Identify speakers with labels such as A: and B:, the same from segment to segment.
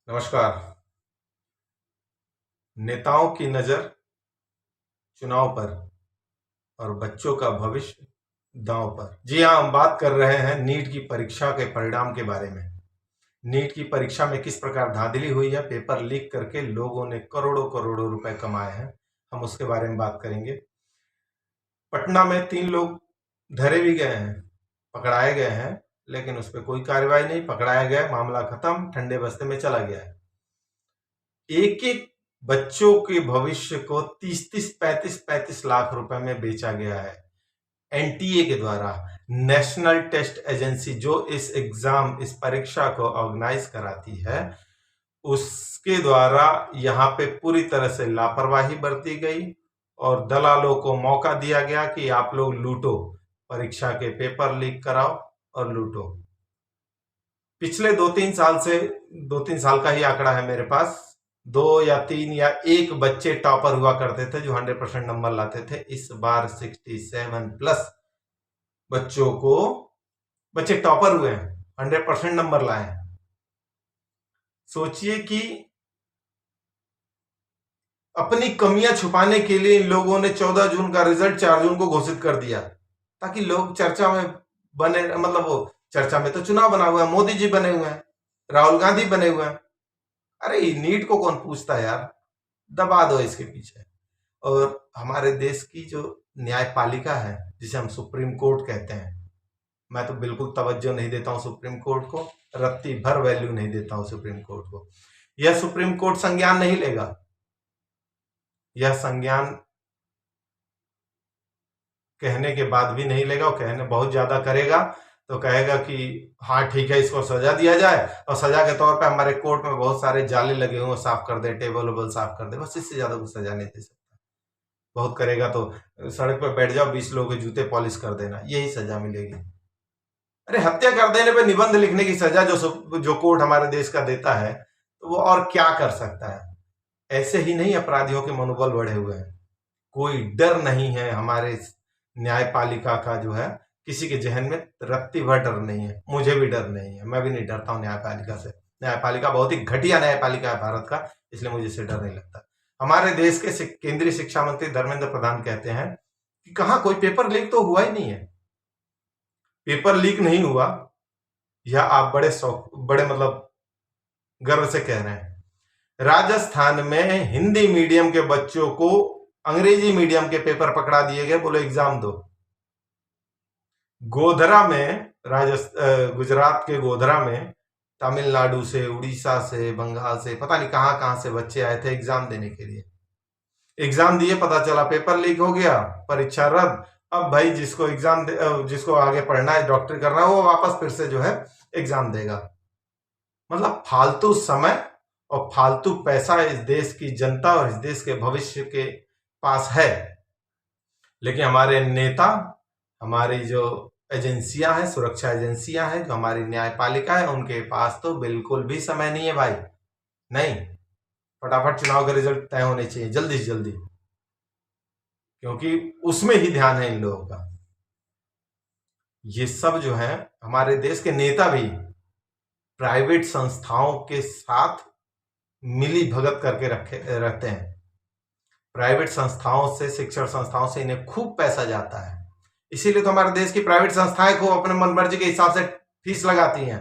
A: नमस्कार। नेताओं की नजर चुनाव पर और बच्चों का भविष्य दांव पर। जी हाँ, हम बात कर रहे हैं नीट की परीक्षा के परिणाम के बारे में। नीट की परीक्षा में किस प्रकार धांधली हुई है, पेपर लीक करके लोगों ने करोड़ों करोड़ों रुपए कमाए हैं, हम उसके बारे में बात करेंगे। पटना में 3 लोग धरे भी गए हैं, पकड़ाए गए हैं, लेकिन उस पर कोई कार्रवाई नहीं, पकड़ाया गया, मामला खत्म, ठंडे बस्ते में चला गया है। एक एक बच्चों के भविष्य को 30-30, 35-35 लाख रुपए में बेचा गया है एनटीए के द्वारा। नेशनल टेस्ट एजेंसी जो इस परीक्षा को ऑर्गेनाइज कराती है, उसके द्वारा यहाँ पे पूरी तरह से लापरवाही बरती गई और दलालों को मौका दिया गया कि आप लोग लूटो, परीक्षा के पेपर लीक कराओ और लूटो। पिछले 2-3 साल का ही आंकड़ा है मेरे पास। 2 या 3 या 1 बच्चे टॉपर हुआ करते थे जो 100% नंबर लाते थे। इस बार 67 प्लस बच्चे टॉपर हुए हैं, 100% नंबर लाए हैं। सोचिए कि अपनी कमियां छुपाने के लिए इन लोगों ने 14 जून का रिजल्ट 4 जून को घोषित कर दिया ताकि लोग चर्चा में बने। मतलब वो चर्चा में तो चुनाव बना हुआ है, मोदी जी बने हुए हैं, राहुल गांधी बने हुए हैं। अरे नीट को कौन पूछता है यार, दबा दो इसके पीछे। और हमारे देश की जो न्यायपालिका है, जिसे हम सुप्रीम कोर्ट कहते हैं, मैं तो बिल्कुल तवज्जो नहीं देता हूं सुप्रीम कोर्ट को, रत्ती भर वैल्यू नहीं देता हूं सुप्रीम कोर्ट को। यह सुप्रीम कोर्ट संज्ञान नहीं लेगा। यह संज्ञान कहने के बाद भी नहीं लेगा, और कहने बहुत ज्यादा करेगा तो कहेगा कि हाँ ठीक है, इसको सजा दिया जाए, और सजा के तौर पे हमारे कोर्ट में बहुत सारे जाले लगे हुए साफ कर दे, टेबल वेबल साफ कर दे, बस इससे ज्यादा कुछ सजा नहीं दे सकता। बहुत करेगा तो सड़क पर बैठ जाओ, 20 लोगों के जूते पॉलिश कर देना, यही सजा मिलेगी। अरे हत्या कर देने पे निबंध लिखने की सजा जो कोर्ट हमारे देश का देता है, तो वो और क्या कर सकता है। ऐसे ही नहीं अपराधियों के मनोबल बढ़े हुए हैं। कोई डर नहीं है हमारे न्यायपालिका का, जो है किसी के जहन में रत्ती भर डर नहीं है। मुझे भी डर नहीं है, मैं भी नहीं डरता हूँ न्यायपालिका से। न्यायपालिका बहुत ही घटिया न्यायपालिका है भारत का, इसलिए मुझे इससे डर नहीं लगता। हमारे देश के केंद्रीय शिक्षा मंत्री धर्मेंद्र प्रधान कहते हैं कि कहा कोई पेपर लीक तो हुआ ही नहीं है। पेपर लीक नहीं हुआ, यह आप बड़े मतलब गर्व से कह रहे हैं। राजस्थान में हिंदी मीडियम के बच्चों को अंग्रेजी मीडियम के पेपर पकड़ा दिए गए, बोलो एग्जाम दो। गोधरा में गुजरात के गोधरा में तमिलनाडु से, उड़ीसा से, बंगाल से, पता नहीं कहां कहां से बच्चे आए थे एग्जाम देने के लिए। एग्जाम दिए, पता चला पेपर लीक हो गया, परीक्षा रद्द। अब भाई जिसको आगे पढ़ना है, डॉक्टरी करना है, वो वापस फिर से जो है एग्जाम देगा। मतलब फालतू समय और फालतू पैसा इस देश की जनता और इस देश के भविष्य के पास है। लेकिन हमारे नेता, हमारी जो एजेंसियां हैं, सुरक्षा एजेंसियां हैं, जो हमारी न्यायपालिका है, उनके पास तो बिल्कुल भी समय नहीं है भाई। नहीं, फटाफट चुनाव के रिजल्ट तय होने चाहिए जल्दी से जल्दी, क्योंकि उसमें ही ध्यान है इन लोगों का। ये सब जो है हमारे देश के नेता भी प्राइवेट संस्थाओं के साथ मिली भगत करके रहते हैं। प्राइवेट संस्थाओं से, शिक्षण संस्थाओं से इन्हें खूब पैसा जाता है। इसीलिए तो हमारे देश की प्राइवेट संस्थाएं को अपने मन मर्जी के हिसाब से फीस लगाती हैं।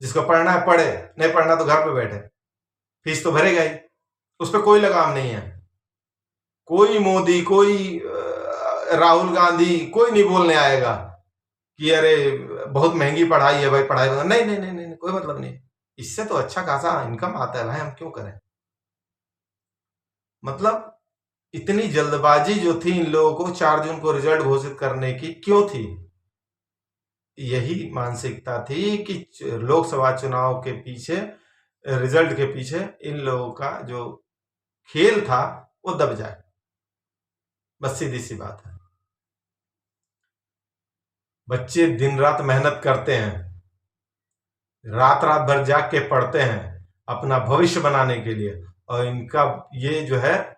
A: जिसको पढ़ना है पढ़े, नहीं पढ़ना तो घर पे बैठे, फीस तो भरेगा ही, उस पर कोई लगाम नहीं है। कोई मोदी, कोई राहुल गांधी, कोई नहीं बोलने आएगा कि अरे बहुत महंगी पढ़ाई है भाई, पढ़ाई नहीं नहीं नहीं नहीं, कोई मतलब नहीं। इससे तो अच्छा खासा इनकम आता है भाई, हम क्यों करें। मतलब इतनी जल्दबाजी जो थी इन लोगों को 4 जून को रिजल्ट घोषित करने की, क्यों थी। यही मानसिकता थी कि लोकसभा चुनाव के पीछे, रिजल्ट के पीछे इन लोगों का जो खेल था वो दब जाए, बस सीधी सी बात है। बच्चे दिन रात मेहनत करते हैं, रात रात भर जाग के पढ़ते हैं अपना भविष्य बनाने के लिए, और इनका ये जो है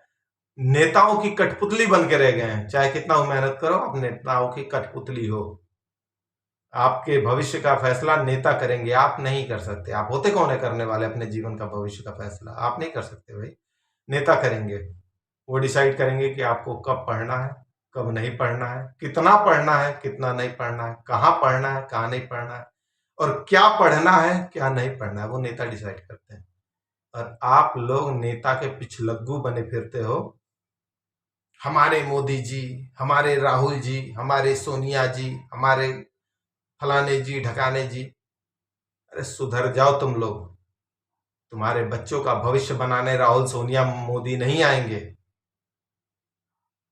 A: नेताओं की कठपुतली बन के रह गए हैं। चाहे कितना हो मेहनत करो, आप नेताओं की कठपुतली हो। आपके भविष्य का फैसला नेता करेंगे, आप नहीं कर सकते। आप होते कौन है करने वाले अपने जीवन का भविष्य का फैसला? आप नहीं कर सकते भाई, नेता करेंगे। वो डिसाइड करेंगे कि आपको कब पढ़ना है, कब नहीं पढ़ना है, कितना पढ़ना है, कितना नहीं पढ़ना है, कहाँ पढ़ना है, कहाँ नहीं पढ़ना है, और क्या पढ़ना है, क्या नहीं पढ़ना है, वो नेता डिसाइड करते हैं। और आप लोग नेता के पिछलग्गू बने फिरते हो। हमारे मोदी जी, हमारे राहुल जी, हमारे सोनिया जी, हमारे फलाने जी, ढकाने जी। अरे सुधर जाओ तुम लोग। तुम्हारे बच्चों का भविष्य बनाने राहुल, सोनिया, मोदी नहीं आएंगे।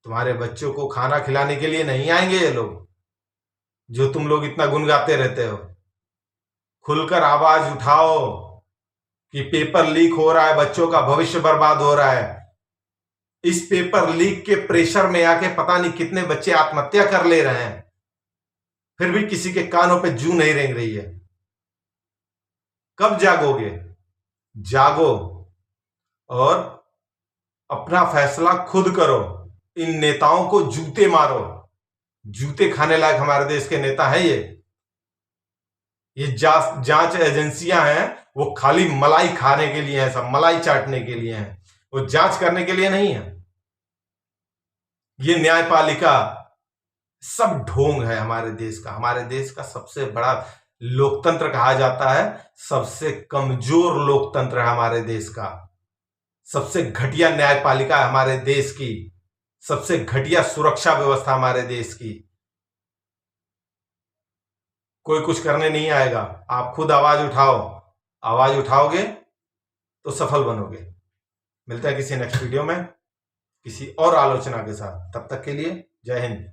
A: तुम्हारे बच्चों को खाना खिलाने के लिए नहीं आएंगे ये लोग, जो तुम लोग इतना गुनगाते रहते हो। खुलकर आवाज उठाओ कि पेपर लीक हो रहा है, बच्चों का भविष्य बर्बाद हो रहा है। इस पेपर लीक के प्रेशर में आके पता नहीं कितने बच्चे आत्महत्या कर ले रहे हैं, फिर भी किसी के कानों पे जू नहीं रेंग रही है। कब जागोगे? जागो और अपना फैसला खुद करो। इन नेताओं को जूते मारो। जूते खाने लायक हमारे देश के नेता है ये जांच एजेंसियां हैं, वो खाली मलाई खाने के लिए हैं, सब मलाई चाटने के लिए हैं, वो जांच करने के लिए नहीं है। ये न्यायपालिका सब ढोंग है हमारे देश का। हमारे देश का सबसे बड़ा लोकतंत्र कहा जाता है, सबसे कमजोर लोकतंत्र है हमारे देश का। सबसे घटिया न्यायपालिका है हमारे देश की, सबसे घटिया सुरक्षा व्यवस्था हमारे देश की। कोई कुछ करने नहीं आएगा, आप खुद आवाज उठाओ। आवाज उठाओगे तो सफल बनोगे। मिलता है किसी नेक्स्ट वीडियो में किसी और आलोचना के साथ। तब तक के लिए जय हिंद।